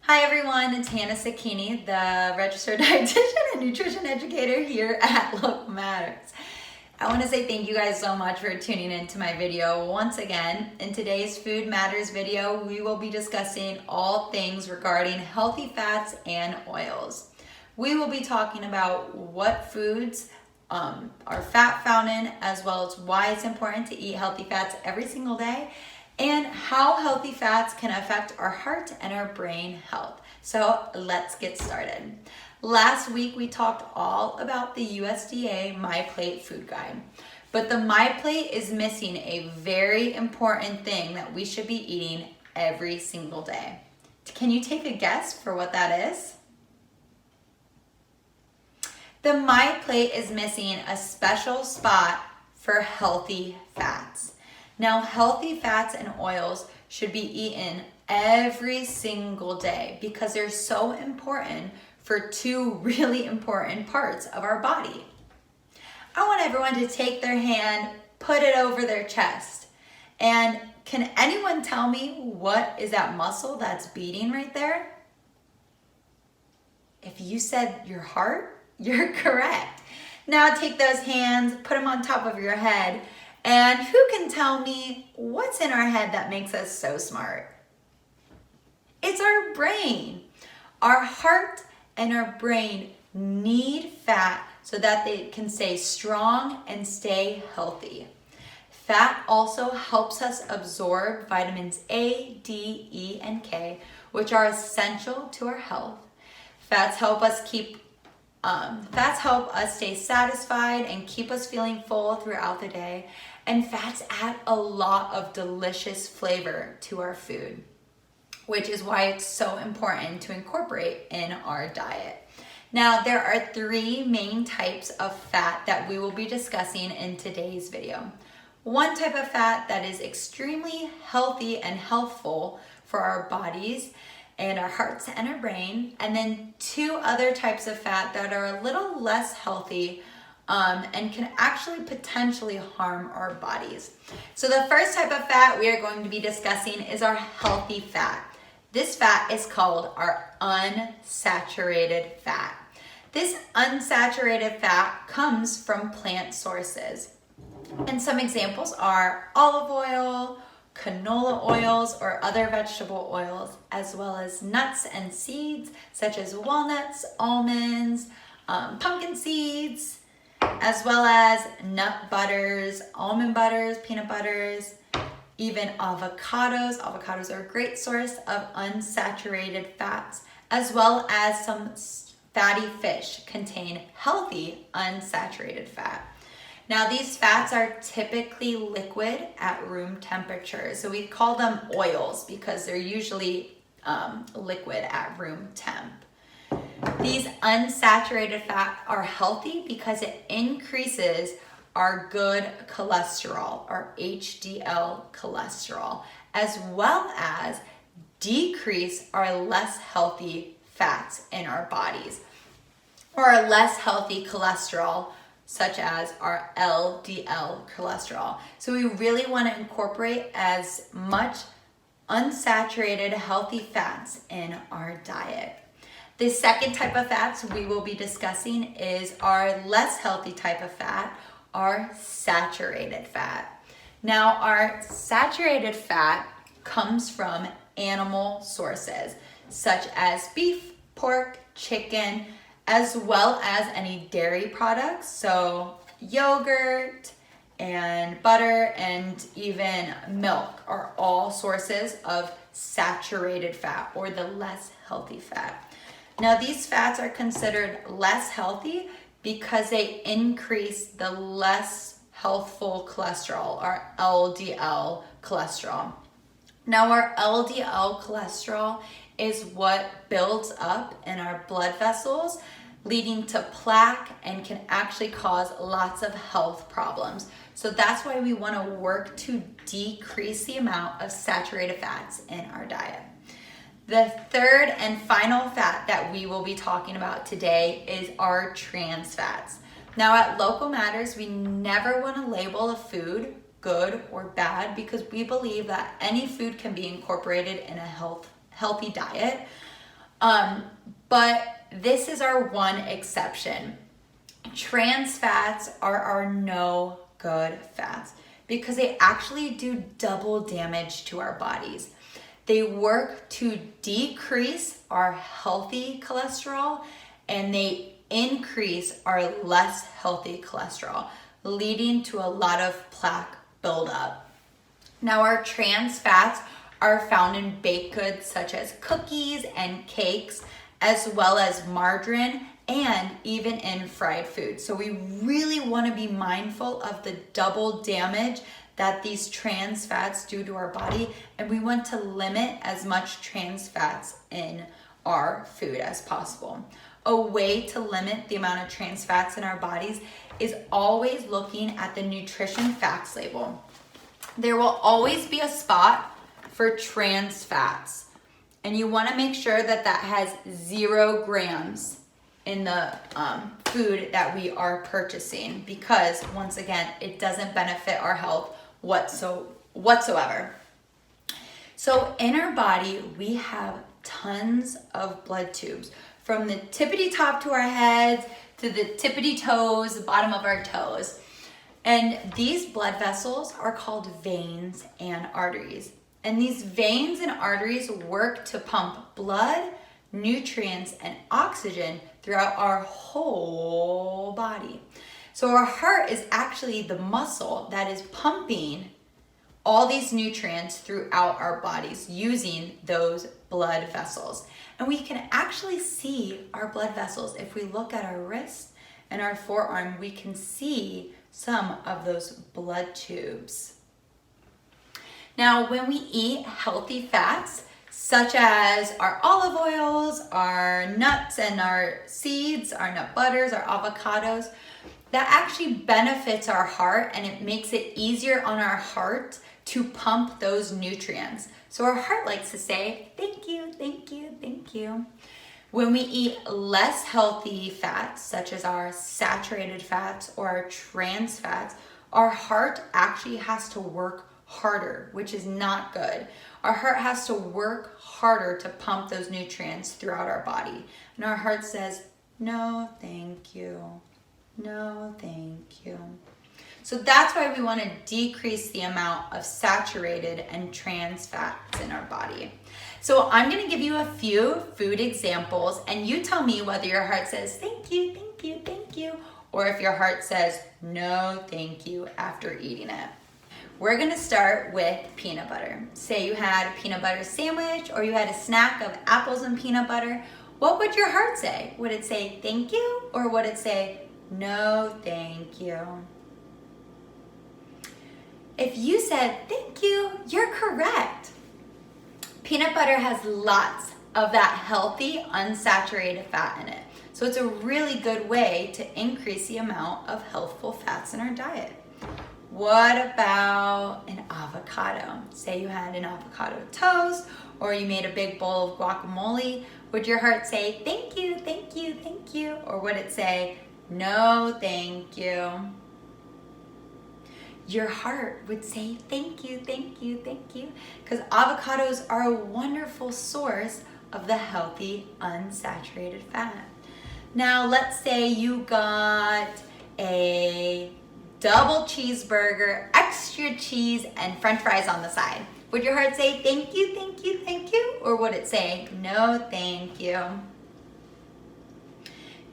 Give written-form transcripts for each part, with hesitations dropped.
Hi everyone, it's Hannah Sakini, the registered dietitian and nutrition educator here at Healthful. I want to say thank you guys so much for tuning into my video. Once again, in today's Food Matters video, we will be discussing all things regarding healthy fats and oils. We will be talking about what foods are fat found in, as well as why it's important to eat healthy fats every single day, and how healthy fats can affect our heart and our brain health. So let's get started. Last week we talked all about the USDA MyPlate food guide, but the MyPlate is missing a very important thing that we should be eating every single day. Can you take a guess for what that is? The MyPlate is missing a special spot for healthy fats. Now, healthy fats and oils should be eaten every single day because they're so important for two really important parts of our body. I want everyone to take their hand, put it over their chest, and can anyone tell me what is that muscle that's beating right there? If you said your heart, you're correct. Now take those hands, put them on top of your head, and who can tell me what's in our head that makes us so smart? It's our brain. Our heart and our brain need fat so that they can stay strong and stay healthy. Fat also helps us absorb vitamins A, D, E, and K, which are essential to our health. Fats help us stay satisfied and keep us feeling full throughout the day. And fats add a lot of delicious flavor to our food, which is why it's so important to incorporate in our diet. Now, there are three main types of fat that we will be discussing in today's video. One type of fat that is extremely healthy and healthful for our bodies and our hearts and our brain, and then two other types of fat that are a little less healthy and can actually potentially harm our bodies. So the first type of fat we are going to be discussing is our healthy fat. This fat is called our unsaturated fat. This unsaturated fat comes from plant sources. And some examples are olive oil, canola oils, or other vegetable oils, as well as nuts and seeds such as walnuts, almonds, pumpkin seeds, as well as nut butters, almond butters, peanut butters, even avocados. Avocados are a great source of unsaturated fats, as well as some fatty fish contain healthy unsaturated fat. Now, these fats are typically liquid at room temperature. So we call them oils because they're usually liquid at room temp. These unsaturated fat are healthy because it increases our good cholesterol, our HDL cholesterol, as well as decrease our less healthy fats in our bodies, or our less healthy cholesterol, such as our LDL cholesterol. So we really want to incorporate as much unsaturated healthy fats in our diet. The second type of fats we will be discussing is our less healthy type of fat, our saturated fat. Now, our saturated fat comes from animal sources, such as beef, pork, chicken, as well as any dairy products, so yogurt and butter and even milk are all sources of saturated fat, or the less healthy fat. Now, these fats are considered less healthy because they increase the less healthful cholesterol, our LDL cholesterol. Now, our LDL cholesterol is what builds up in our blood vessels, leading to plaque, and can actually cause lots of health problems. So that's why we want to work to decrease the amount of saturated fats in our diet. The third and final fat that we will be talking about today is our trans fats. Now, at Local Matters, we never want to label a food good or bad because we believe that any food can be incorporated in a healthy diet. But this is our one exception. Trans fats are our no good fats because they actually do double damage to our bodies. They work to decrease our healthy cholesterol and they increase our less healthy cholesterol, leading to a lot of plaque buildup. Now, our trans fats are found in baked goods such as cookies and cakes, as well as margarine and even in fried food. So we really want to be mindful of the double damage that these trans fats do to our body, and we want to limit as much trans fats in our food as possible. A way to limit the amount of trans fats in our bodies is always looking at the nutrition facts label. There will always be a spot for trans fats, and you want to make sure that that has 0 grams in the food that we are purchasing, because once again, it doesn't benefit our health whatsoever. So in our body, we have tons of blood tubes, from the tippity top to our heads to the tippity toes, the bottom of our toes. And these blood vessels are called veins and arteries. And these veins and arteries work to pump blood, nutrients, and oxygen throughout our whole body. So our heart is actually the muscle that is pumping all these nutrients throughout our bodies using those blood vessels. And we can actually see our blood vessels. If we look at our wrist and our forearm, we can see some of those blood tubes. Now, when we eat healthy fats, such as our olive oils, our nuts and our seeds, our nut butters, our avocados, that actually benefits our heart and it makes it easier on our heart to pump those nutrients. So our heart likes to say, thank you, thank you, thank you. When we eat less healthy fats, such as our saturated fats or our trans fats, our heart actually has to work harder, which is not good. Our heart has to work harder to pump those nutrients throughout our body. And our heart says, no, thank you. No, thank you. So that's why we want to decrease the amount of saturated and trans fats in our body. So I'm going to give you a few food examples and you tell me whether your heart says, thank you, thank you, thank you, or if your heart says, no, thank you after eating it. We're going to start with peanut butter. Say you had a peanut butter sandwich or you had a snack of apples and peanut butter. What would your heart say? Would it say thank you or would it say no thank you? If you said thank you, you're correct. Peanut butter has lots of that healthy unsaturated fat in it. So it's a really good way to increase the amount of healthful fats in our diet. What about an avocado? Say you had an avocado toast or you made a big bowl of guacamole. Would your heart say, thank you, thank you, thank you? Or would it say, no, thank you? Your heart would say, thank you, thank you, thank you. Because avocados are a wonderful source of the healthy unsaturated fat. Now, let's say you got a double cheeseburger, extra cheese, and french fries on the side. Would your heart say, thank you, thank you, thank you? Or would it say, no, thank you?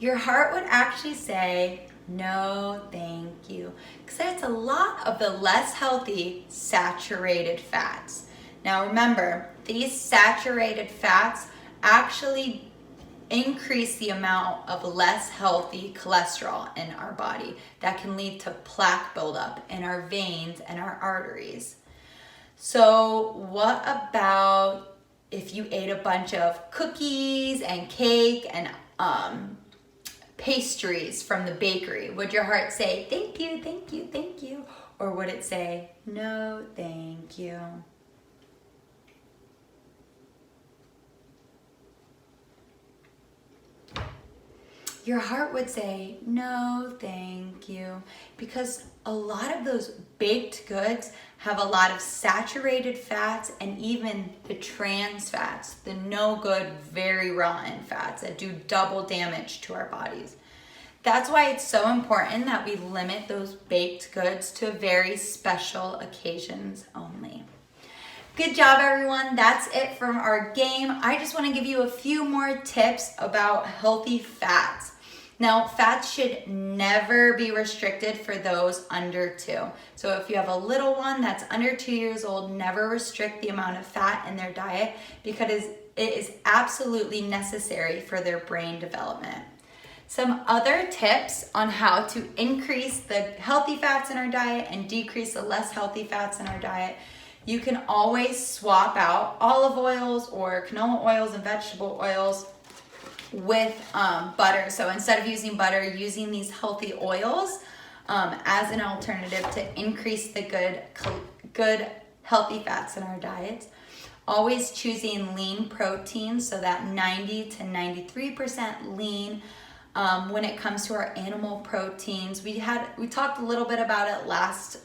Your heart would actually say, no, thank you. Because that's a lot of the less healthy saturated fats. Now remember, these saturated fats actually increase the amount of less healthy cholesterol in our body that can lead to plaque buildup in our veins and our arteries. So what about if you ate a bunch of cookies and cake and pastries from the bakery? Would your heart say, thank you, thank you, thank you? Or would it say, no, thank you? your heart would say, no, thank you. Because a lot of those baked goods have a lot of saturated fats and even the trans fats, the no good, very rotten fats that do double damage to our bodies. That's why it's so important that we limit those baked goods to very special occasions only. Good job, everyone. That's it from our game. I just want to give you a few more tips about healthy fats. Now, fats should never be restricted for those under 2. So if you have a little one that's under 2 years old, never restrict the amount of fat in their diet because it is absolutely necessary for their brain development. Some other tips on how to increase the healthy fats in our diet and decrease the less healthy fats in our diet. You can always swap out olive oils or canola oils and vegetable oils with butter. So instead of using butter, using these healthy oils as an alternative to increase the good healthy fats in our diets. Always choosing lean protein, so that 90 to 93% lean. When it comes to our animal proteins, we talked a little bit about it last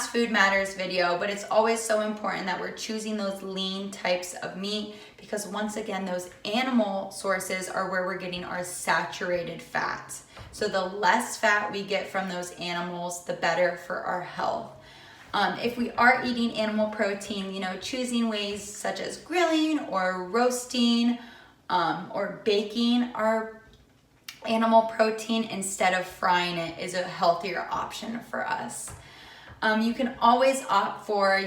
Food Matters video, but it's always so important that we're choosing those lean types of meat because once again, those animal sources are where we're getting our saturated fats. So the less fat we get from those animals, the better for our health. If we are eating animal protein, choosing ways such as grilling or roasting or baking our animal protein instead of frying it is a healthier option for us. You can always opt for,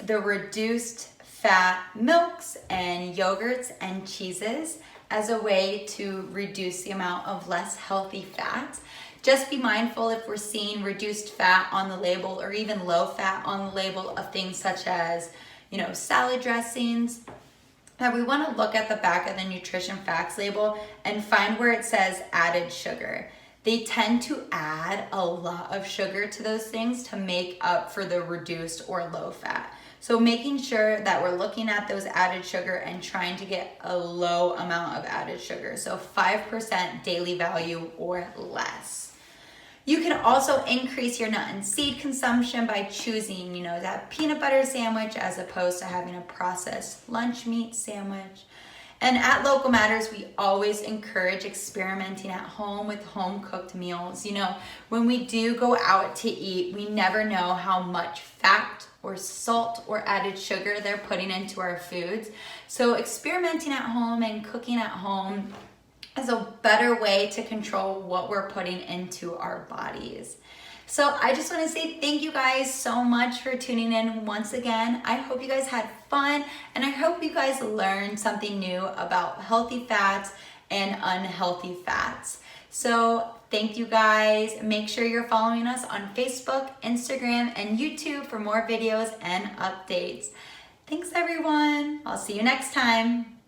the reduced fat milks and yogurts and cheeses as a way to reduce the amount of less healthy fats. Just be mindful if we're seeing reduced fat on the label or even low fat on the label of things such as, salad dressings, that we want to look at the back of the nutrition facts label and find where it says added sugar. They tend to add a lot of sugar to those things to make up for the reduced or low fat. So making sure that we're looking at those added sugar and trying to get a low amount of added sugar. So 5% daily value or less. You can also increase your nut and seed consumption by choosing, that peanut butter sandwich as opposed to having a processed lunch meat sandwich. And at Local Matters, we always encourage experimenting at home with home-cooked meals. When we do go out to eat, we never know how much fat or salt or added sugar they're putting into our foods. So experimenting at home and cooking at home is a better way to control what we're putting into our bodies. So I just want to say thank you guys so much for tuning in once again. I hope you guys had fun and I hope you guys learned something new about healthy fats and unhealthy fats. So thank you guys. Make sure you're following us on Facebook, Instagram, and YouTube for more videos and updates. Thanks everyone. I'll see you next time.